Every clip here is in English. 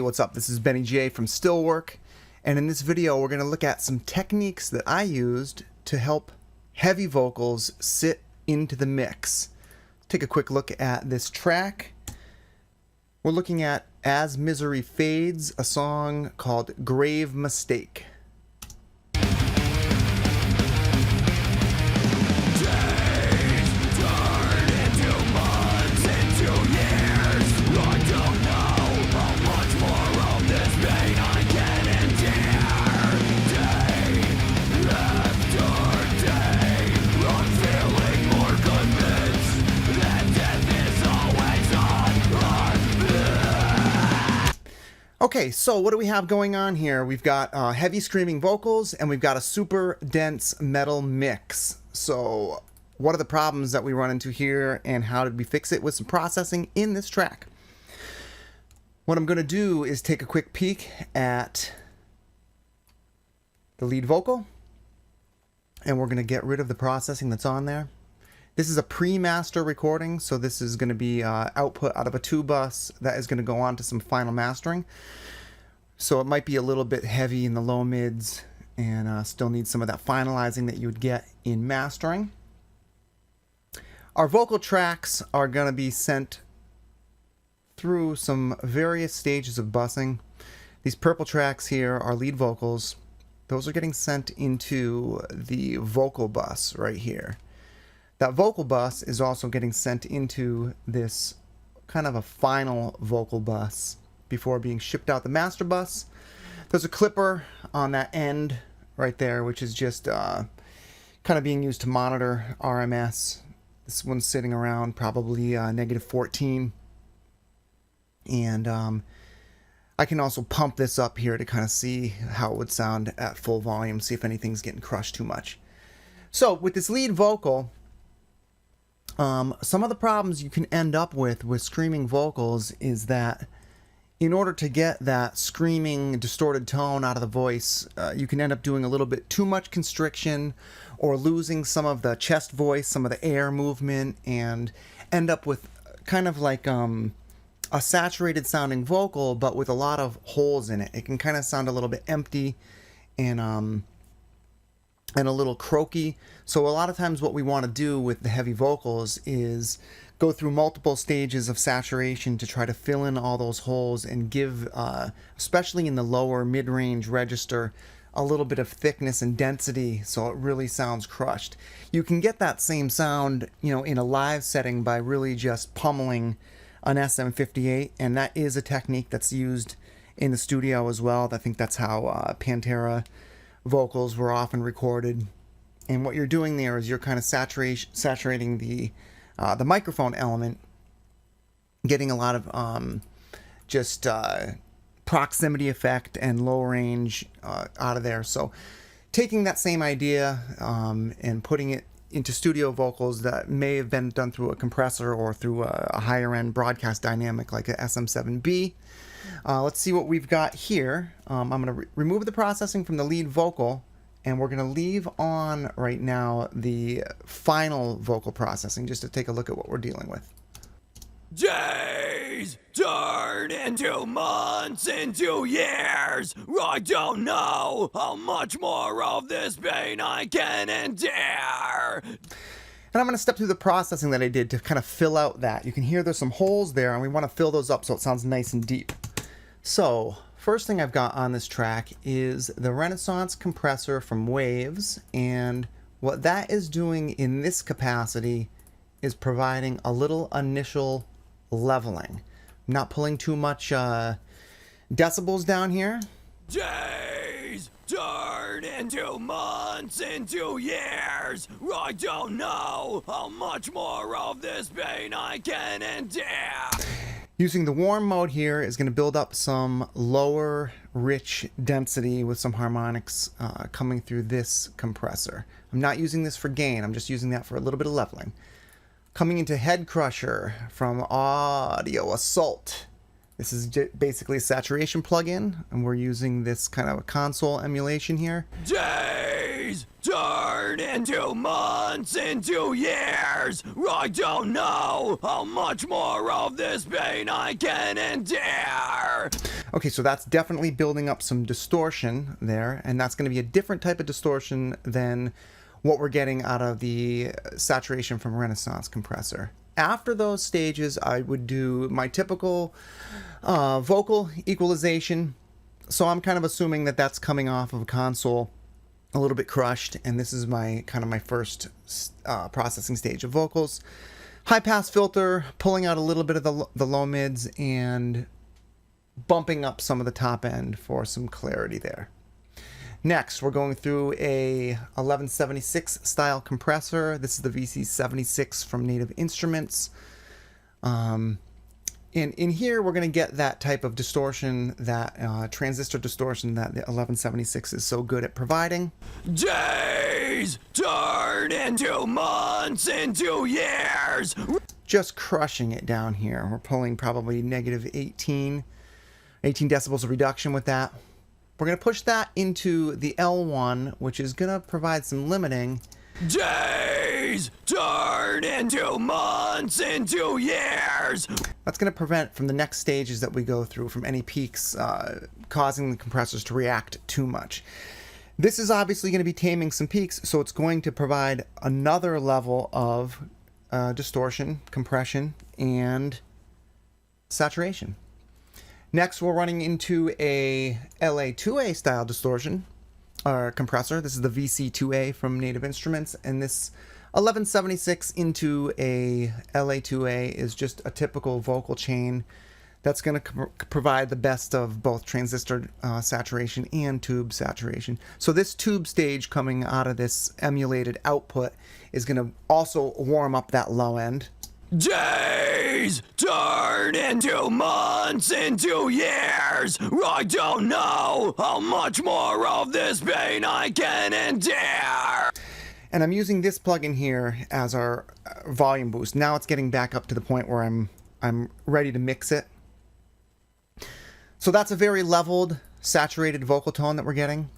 what's up? This is Benny J from Stillwork, and in this video we're going to look at some techniques that I used to help heavy vocals sit into the mix. Take a quick look at this track. We're looking at As Misery Fades, a song called Grave Mistake. Okay, so what do we have going on here? We've got heavy screaming vocals and we've got a super dense metal mix. So what are the problems that we run into here and how did we fix it with some processing in this track? What I'm going to do is take a quick peek at the lead vocal and we're going to get rid of the processing that's on there. This is a pre-master recording, so this is going to be output out of a 2-bus that is going to go on to some final mastering. So it might be a little bit heavy in the low mids and still need some of that finalizing that you would get in mastering. Our vocal tracks are going to be sent through some various stages of busing. These purple tracks here are lead vocals. Those are getting sent into the vocal bus right here. That vocal bus is also getting sent into this kind of a final vocal bus before being shipped out the master bus. There's a clipper on that end right there, which is just kind of being used to monitor RMS. This one's sitting around probably -14. And I can also pump this up here to kind of see how it would sound at full volume, see if anything's getting crushed too much. So with this lead vocal, some of the problems you can end up with screaming vocals is that in order to get that screaming distorted tone out of the voice, you can end up doing a little bit too much constriction or losing some of the chest voice, some of the air movement, and end up with kind of like a saturated sounding vocal but with a lot of holes in it. It can kind of sound a little bit empty and a little croaky. So a lot of times what we want to do with the heavy vocals is go through multiple stages of saturation to try to fill in all those holes and give, especially in the lower mid-range register, a little bit of thickness and density so it really sounds crushed. You can get that same sound, in a live setting by really just pummeling an SM58, and that is a technique that's used in the studio as well. I think that's how Pantera vocals were often recorded. And what you're doing there is you're kind of saturating the microphone element, getting a lot of just proximity effect and low range out of there. So taking that same idea and putting it into studio vocals that may have been done through a compressor or through a higher end broadcast dynamic like a SM7B. Let's see what we've got here. I'm going to remove the processing from the lead vocal, and we're going to leave on right now the final vocal processing just to take a look at what we're dealing with. Days turn into months, into years. I don't know how much more of this pain I can endure. And I'm going to step through the processing that I did to kind of fill out that. You can hear there's some holes there, and we want to fill those up so it sounds nice and deep. So, first thing I've got on this track is the Renaissance compressor from Waves, and what that is doing in this capacity is providing a little initial leveling. I'm not pulling too much decibels down here. Days turn into months, into years. I don't know how much more of this pain I can endure. Using the warm mode here is going to build up some lower, rich density with some harmonics coming through this compressor. I'm not using this for gain, I'm just using that for a little bit of leveling. Coming into Head Crusher from Audio Assault. This is basically a saturation plugin, and we're using this kind of a console emulation here. Days turn into months, into years. I don't know how much more of this pain I can endure. Okay, so that's definitely building up some distortion there, and that's going to be a different type of distortion than what we're getting out of the saturation from Renaissance compressor. After those stages, I would do my typical vocal equalization. So I'm kind of assuming that that's coming off of a console a little bit crushed, and this is my first processing stage of vocals. High pass filter, pulling out a little bit of the low mids and bumping up some of the top end for some clarity there. Next, we're going through a 1176 style compressor. This is the VC76 from Native Instruments. And in here, we're going to get that type of distortion, that transistor distortion that the 1176 is so good at providing. Days turn into months, into years. Just crushing it down here. We're pulling probably negative 18 decibels of reduction with that. We're going to push that into the L1, which is going to provide some limiting. Days turn into months, into years. That's going to prevent from the next stages that we go through from any peaks causing the compressors to react too much. This is obviously going to be taming some peaks, so it's going to provide another level of distortion, compression, and saturation. Next, we're running into a LA2A style distortion or compressor. This is the VC2A from Native Instruments, and this 1176 into a LA2A is just a typical vocal chain that's going to provide the best of both transistor saturation and tube saturation. So this tube stage coming out of this emulated output is going to also warm up that low end. Days turn into months, into years. I don't know how much more of this pain I can endure. And I'm using this plugin here as our volume boost. Now it's getting back up to the point where I'm ready to mix it. So that's a very leveled, saturated vocal tone that we're getting.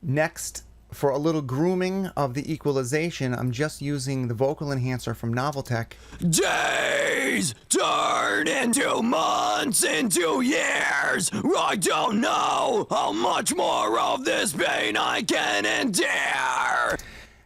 Next, for a little grooming of the equalization, I'm just using the vocal enhancer from Noveltech. Days turn into months, into years. I don't know how much more of this pain I can endure.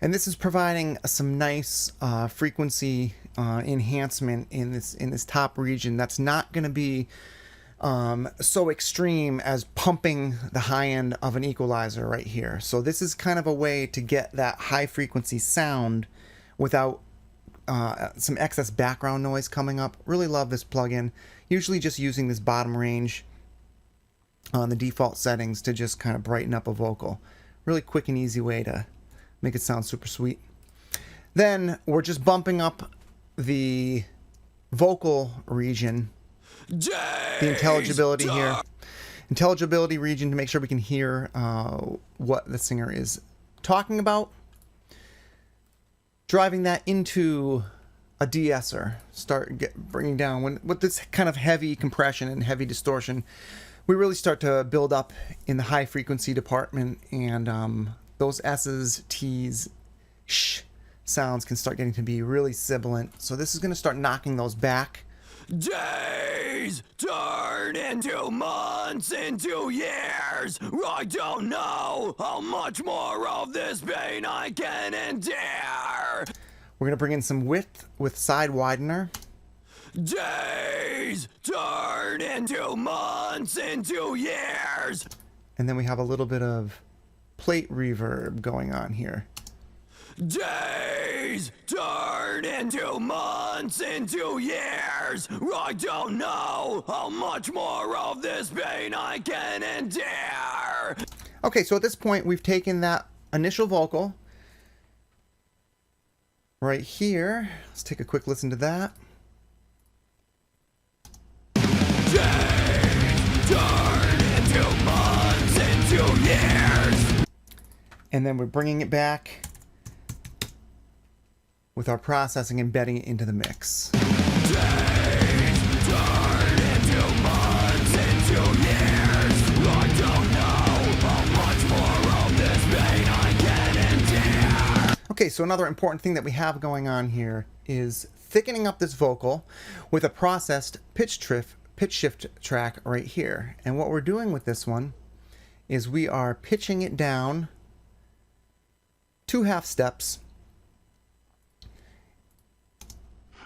And this is providing some nice frequency enhancement in this top region. That's not going to be so extreme as pumping the high end of an equalizer right here. So this is kind of a way to get that high frequency sound without some excess background noise coming up. Really love this plugin. Usually just using this bottom range on the default settings to just kind of brighten up a vocal. Really quick and easy way to make it sound super sweet. Then we're just bumping up the vocal region, the intelligibility here. Intelligibility region to make sure we can hear what the singer is talking about. Driving that into a de-esser. Bringing down, with this kind of heavy compression and heavy distortion, we really start to build up in the high frequency department, and those S's, T's, sh sounds can start getting to be really sibilant. So this is going to start knocking those back. Days turn into months, into years. I don't know how much more of this pain I can endure. We're going to bring in some width with side widener. Days turn into months, into years. And then we have a little bit of plate reverb going on here. Days turn into months, into years. I don't know how much more of this pain I can endure. Okay, so at this point, we've taken that initial vocal right here. Let's take a quick listen to that. Days turn into months, into years. And then we're bringing it back with our processing, embedding it into the mix. Days turn into months, into years. I don't know how much more of this pain I can endure. Okay, so another important thing that we have going on here is thickening up this vocal with a processed pitch pitch shift track right here. And what we're doing with this one is we are pitching it down 2 half steps.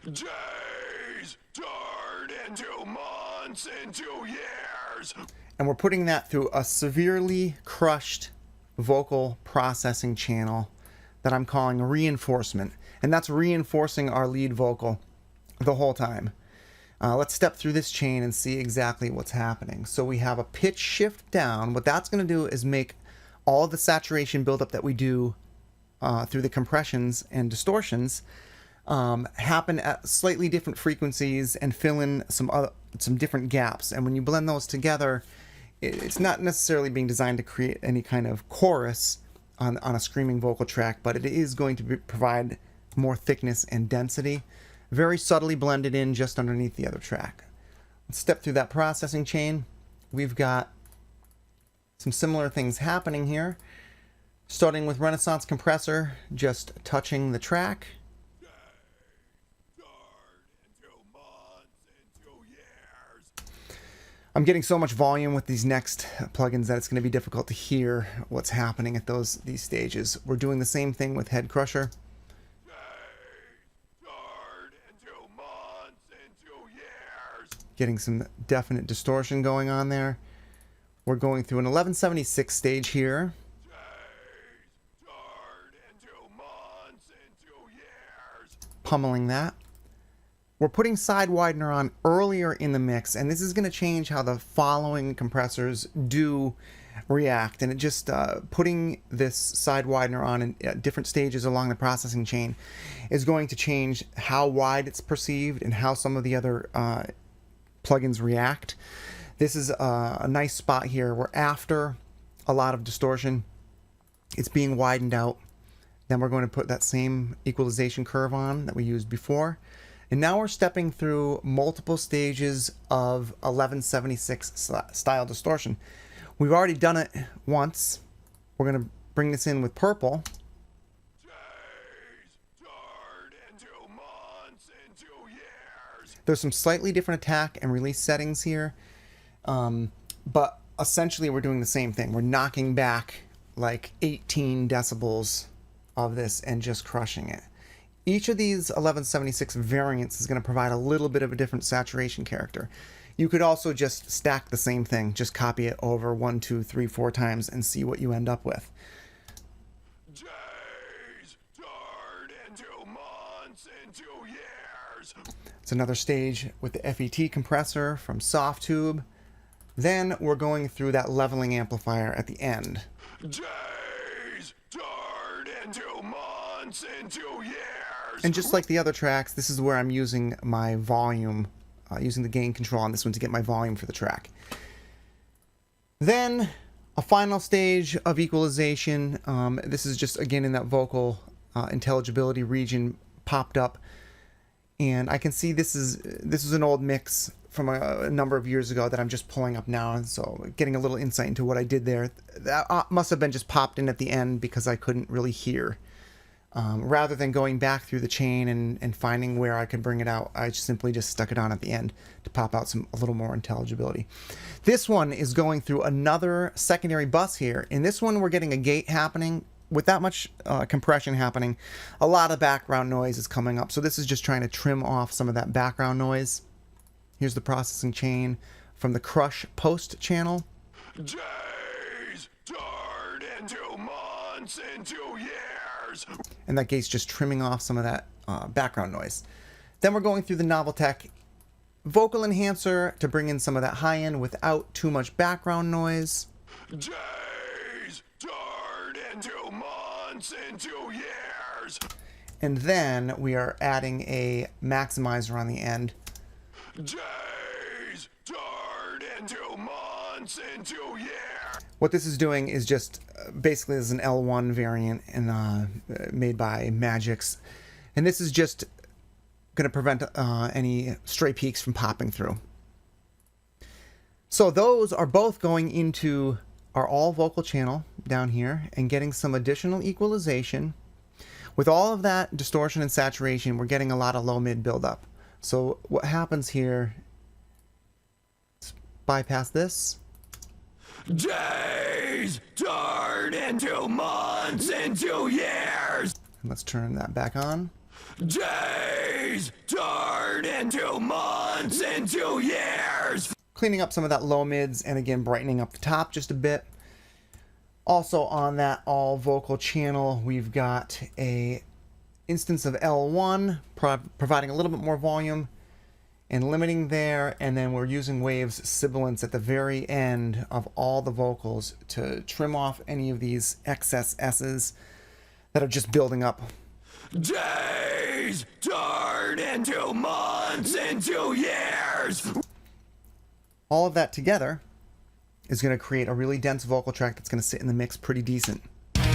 Days turned into months, into years. And we're putting that through a severely crushed vocal processing channel that I'm calling reinforcement. And that's reinforcing our lead vocal the whole time. Let's step through this chain and see exactly what's happening. So we have a pitch shift down. What that's going to do is make all the saturation buildup that we do through the compressions and distortions happen at slightly different frequencies and fill in some different gaps. And when you blend those together, it's not necessarily being designed to create any kind of chorus on a screaming vocal track, but it is going to provide more thickness and density, very subtly blended in just underneath the other track. Let's step through that processing chain. We've got some similar things happening here, starting with Renaissance compressor, just touching the track. I'm getting so much volume with these next plugins that it's going to be difficult to hear what's happening at these stages. We're doing the same thing with Head Crusher. Getting some definite distortion going on there. We're going through an 1176 stage here. Pummeling that. We're putting side widener on earlier in the mix, and this is going to change how the following compressors do react. And it just putting this side widener on at different stages along the processing chain is going to change how wide it's perceived and how some of the other plugins react. This is a nice spot here where after a lot of distortion, it's being widened out. Then we're going to put that same equalization curve on that we used before. And now we're stepping through multiple stages of 1176 style distortion. We've already done it once. We're going to bring this in with purple. There's some slightly different attack and release settings here. But essentially we're doing the same thing. We're knocking back like 18 decibels of this and just crushing it. Each of these 1176 variants is going to provide a little bit of a different saturation character. You could also just stack the same thing, just copy it over 1, 2, 3, 4 times and see what you end up with. Days turned into months, into years. It's another stage with the FET compressor from Soft Tube. Then we're going through that leveling amplifier at the end. Days turned into months, into years. And just like the other tracks, this is where I'm using my volume, using the gain control on this one to get my volume for the track. Then a final stage of equalization. This is just again in that vocal intelligibility region popped up. And I can see this is an old mix from a number of years ago that I'm just pulling up now. And so getting a little insight into what I did there. That must have been just popped in at the end because I couldn't really hear. Rather than going back through the chain and finding where I could bring it out, I simply just stuck it on at the end to pop out a little more intelligibility. This one is going through another secondary bus here. In this one, we're getting a gate happening. With that much compression happening, a lot of background noise is coming up. So this is just trying to trim off some of that background noise. Here's the processing chain from the Crush Post channel. Days turned into months, into years. And that gate's just trimming off some of that background noise. Then we're going through the Noveltech vocal enhancer to bring in some of that high end without too much background noise. Days turned into months, into years. And then we are adding a maximizer on the end. Days turned into months, into years. What this is doing is just basically is an L1 variant and made by Magix. And this is just going to prevent any stray peaks from popping through. So those are both going into our all vocal channel down here and getting some additional equalization. With all of that distortion and saturation, we're getting a lot of low mid buildup. So what happens here bypass this. Days turn into months, into years. And let's turn that back on. Days turn into months, into years. Cleaning up some of that low mids and again brightening up the top just a bit. Also on that all vocal channel, we've got a instance of L1 providing a little bit more volume and limiting there, and then we're using waves sibilance at the very end of all the vocals to trim off any of these excess S's that are just building up. Days turn into months, into years. All of that together is going to create a really dense vocal track that's going to sit in the mix pretty decent. Days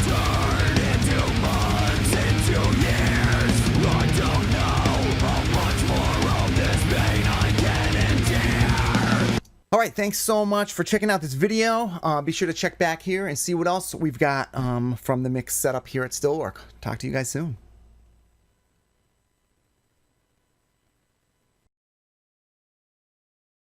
turn into months, into years. I don't know how much more of this pain I can endure. All right, thanks so much for checking out this video. Be sure to check back here and see what else we've got from the mix setup here at Stillwork. Talk to you guys soon.